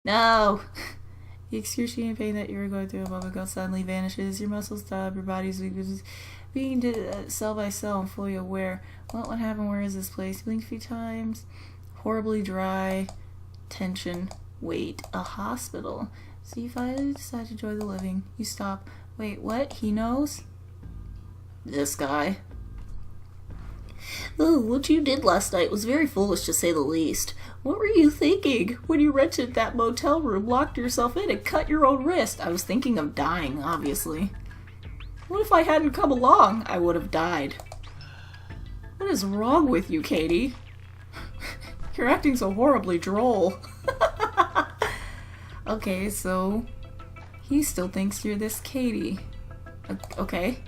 No! The excruciating pain that you were going through a moment ago suddenly vanishes. Your muscles stop, your body's weak, being cell by cell and fully aware. What happened? Where is this place? Blink a few times. Horribly dry. Tension. Wait. A hospital. So you finally decide to enjoy the living. You stop. Wait, what? He knows? This guy. Oh, what you did last night was very foolish to say the least. What were you thinking when you rented that motel room, locked yourself in, and cut your own wrist? I was thinking of dying, obviously. What if I hadn't come along? I would have died. What is wrong with you, Katie? You're acting so horribly droll. Okay, so he still thinks you're this Katie. Okay.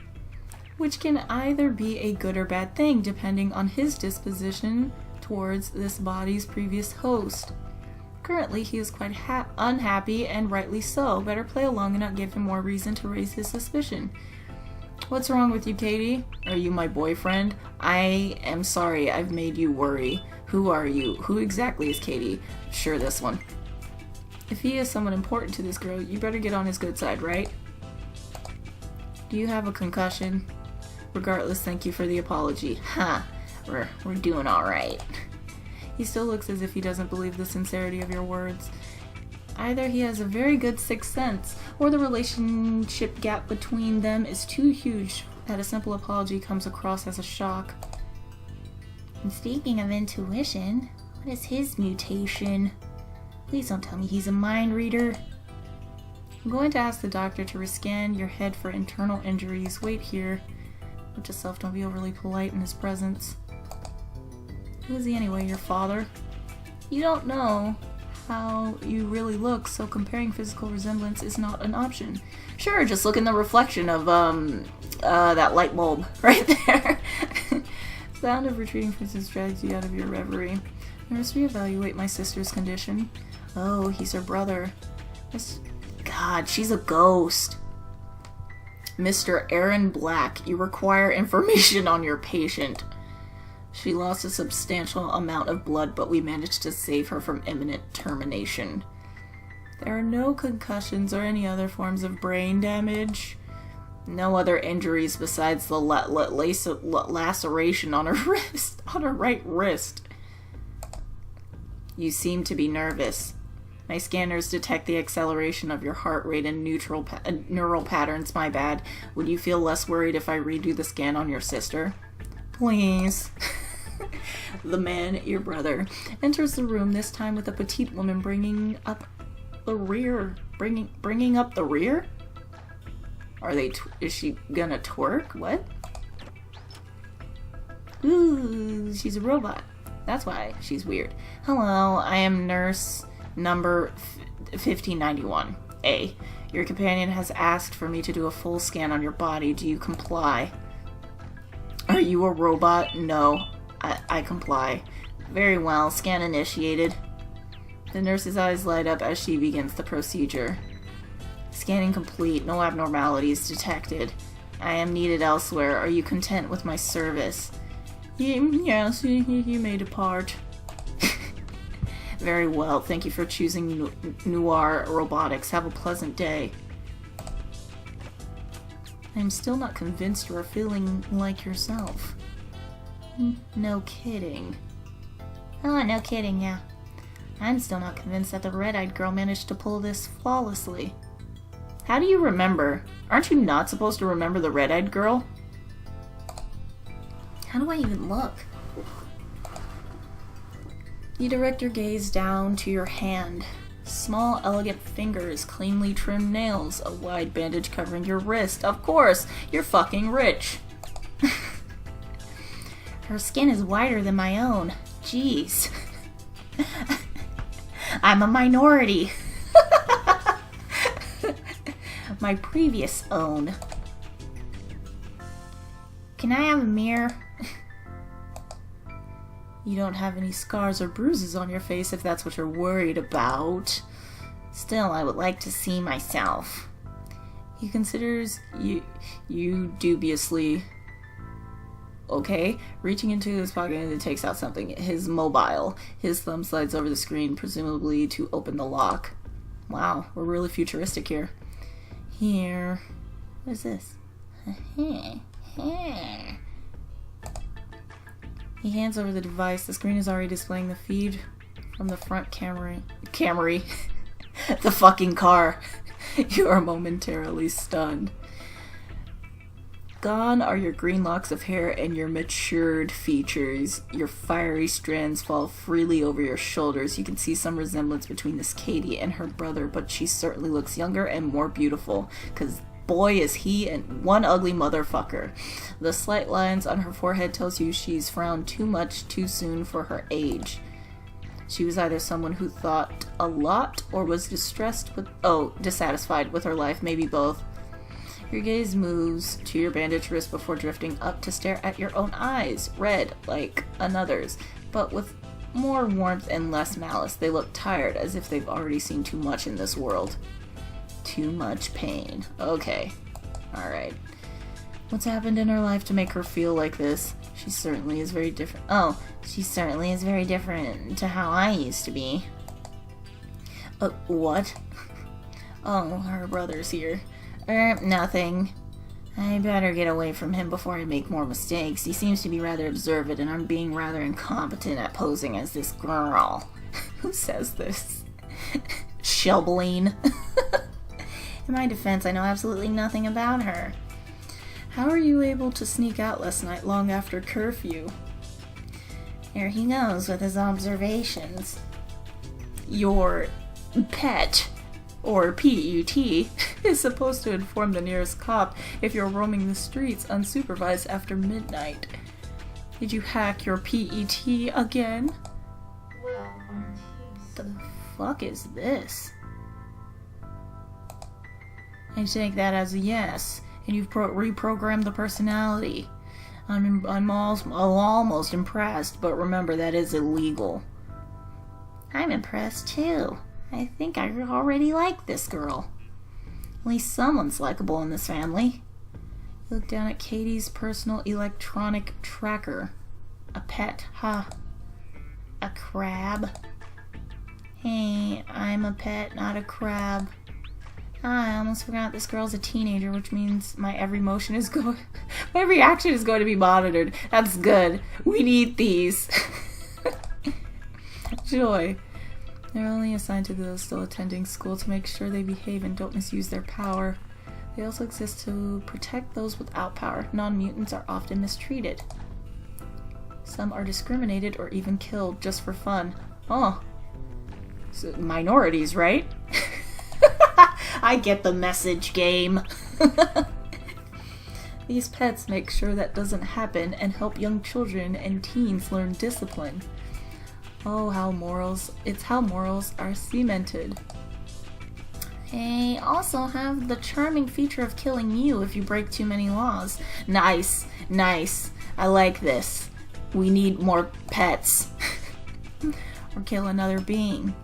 Which can either be a good or bad thing, depending on his disposition towards this body's previous host. Currently, he is quite unhappy, and rightly so. Better play along and not give him more reason to raise his suspicion. What's wrong with you, Katie? Are you my boyfriend? I am sorry I've made you worry. Who are you? Who exactly is Katie? Sure, this one. If he is someone important to this girl, you better get on his good side, right? Do you have a concussion? Regardless, thank you for the apology. Ha! We're doing alright. He still looks as if he doesn't believe the sincerity of your words. Either he has a very good sixth sense, or the relationship gap between them is too huge that a simple apology comes across as a shock. And speaking of intuition, what is his mutation? Please don't tell me he's a mind reader. I'm going to ask the doctor to rescan your head for internal injuries. Wait here. Note to self, don't be overly polite in his presence. Who is he anyway, your father? You don't know how you really look, so comparing physical resemblance is not an option. Sure, just look in the reflection of, that light bulb right there. Sound of retreating footsteps drags you out of your reverie. Nurse, reevaluate my sister's condition. Oh, he's her brother. God, she's a ghost. Mr. Aaron Black, you require information on your patient. She lost a substantial amount of blood, but we managed to save her from imminent termination. There are no concussions or any other forms of brain damage. No other injuries besides the laceration on her wrist, on her right wrist. You seem to be nervous. My scanners detect the acceleration of your heart rate and neural patterns. My bad. Would you feel less worried if I redo the scan on your sister? Please. The man, your brother, enters the room, this time with a petite woman bringing up the rear. Bringing up the rear? Is she gonna twerk? What? Ooh, she's a robot. That's why she's weird. Hello, I am nurse number 1591. A. Your companion has asked for me to do a full scan on your body. Do you comply? Are you a robot? No. I comply. Very well. Scan initiated. The nurse's eyes light up as she begins the procedure. Scanning complete. No abnormalities detected. I am needed elsewhere. Are you content with my service? Yes, you may depart. Very well. Thank you for choosing Noir Robotics. Have a pleasant day. I'm still not convinced you are feeling like yourself. No kidding. Oh, no kidding, yeah. I'm still not convinced that the red-eyed girl managed to pull this flawlessly. How do you remember? Aren't you not supposed to remember the red-eyed girl? How do I even look? You direct your gaze down to your hand. Small, elegant fingers, cleanly trimmed nails, a wide bandage covering your wrist. Of course, you're fucking rich. Her skin is whiter than my own. Jeez. I'm a minority. My previous own. Can I have a mirror? You don't have any scars or bruises on your face if that's what you're worried about. Still, I would like to see myself. He considers you dubiously. Okay, reaching into his pocket and takes out something. His mobile. His thumb slides over the screen, presumably to open the lock. Wow, we're really futuristic here. Here. What is this? He hands over the device. The screen is already displaying the feed from the front Camry. The fucking car. You are momentarily stunned. Gone are your green locks of hair and your matured features. Your fiery strands fall freely over your shoulders. You can see some resemblance between this Katie and her brother, but she certainly looks younger and more beautiful, because boy is he and one ugly motherfucker. The slight lines on her forehead tells you she's frowned too much too soon for her age. She was either someone who thought a lot or was dissatisfied with her life, maybe both. Your gaze moves to your bandaged wrist before drifting up to stare at your own eyes, red like another's, but with more warmth and less malice. They look tired, as if they've already seen too much in this world. Too much pain. Okay. Alright. What's happened in her life to make her feel like this? She certainly is very different. Oh, she certainly is very different to how I used to be. What? Oh, her brother's here. Nothing. I better get away from him before I make more mistakes. He seems to be rather observant, and I'm being rather incompetent at posing as this girl. Who says this? Shelbeline. In my defense, I know absolutely nothing about her. How were you able to sneak out last night long after curfew? Here he goes with his observations. Your pet, or p.e.t, is supposed to inform the nearest cop if you're roaming the streets unsupervised after midnight. Did you hack your p.e.t again? The fuck is this? I take that as a yes, and you've reprogrammed the personality. I'm almost impressed, but remember that is illegal. I'm impressed too. I think I already like this girl. At least someone's likable in this family. You look down at Katie's personal electronic tracker. A pet, huh? A crab? Hey, I'm a pet, not a crab. I almost forgot this girl's a teenager, which means my every motion is my every action is going to be monitored. That's good. We need these. Joy. They're only assigned to those still attending school to make sure they behave and don't misuse their power. They also exist to protect those without power. Non-mutants are often mistreated. Some are discriminated or even killed just for fun. Oh. So minorities, right? I get the message, game. These pets make sure that doesn't happen and help young children and teens learn discipline. Oh, how morals are cemented. They also have the charming feature of killing you if you break too many laws. Nice, nice. I like this. We need more pets. Or kill another being.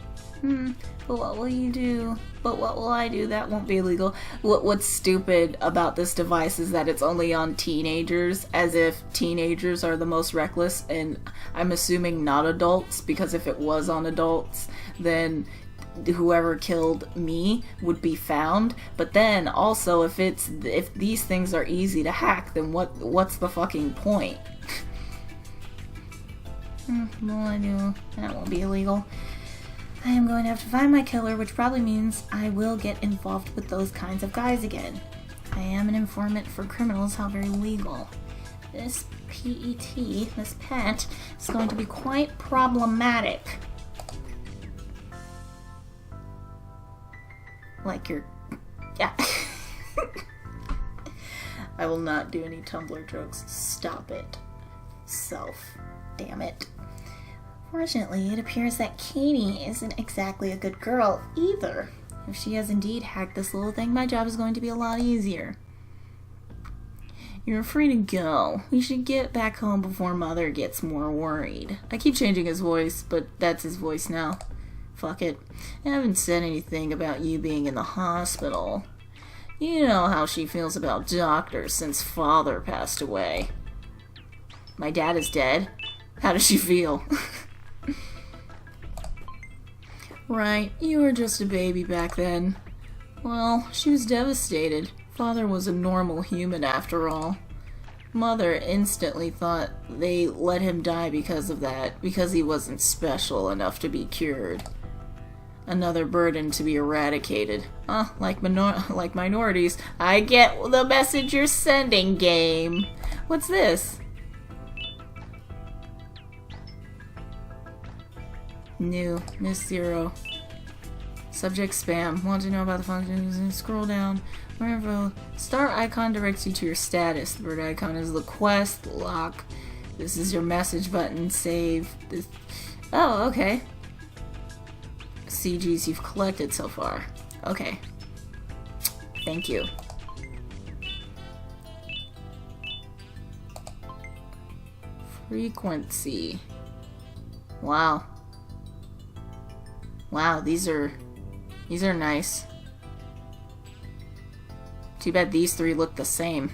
But what will you do? But what will I do? That won't be illegal. What's stupid about this device is that it's only on teenagers, as if teenagers are the most reckless, and I'm assuming not adults, because if it was on adults, then whoever killed me would be found. But then also, if these things are easy to hack, then what's the fucking point? What will I do? That won't be illegal. I am going to have to find my killer, which probably means I will get involved with those kinds of guys again. I am an informant for criminals, how very legal. This p.e.t, this pet, is going to be quite problematic. Like your... yeah. I will not do any Tumblr jokes. Stop it. Self. Damn it. Fortunately, it appears that Katie isn't exactly a good girl either. If she has indeed hacked this little thing, my job is going to be a lot easier. You're free to go. We should get back home before Mother gets more worried. I keep changing his voice, but that's his voice now. Fuck it. I haven't said anything about you being in the hospital. You know how she feels about doctors since Father passed away. My dad is dead. How does she feel? Right, you were just a baby back then. Well, she was devastated. Father was a normal human after all. Mother instantly thought they let him die because of that, because he wasn't special enough to be cured. Another burden to be eradicated. Like minorities. I get the message you're sending, game. What's this? New. Miss Zero. Subject spam. Want to know about the function? Scroll down. Wherever star icon directs you to your status. The bird icon is the quest lock. This is your message button. Save. This. Oh, okay. CGs you've collected so far. Okay. Thank you. Frequency. Wow. Wow, these are nice. Too bad these three look the same.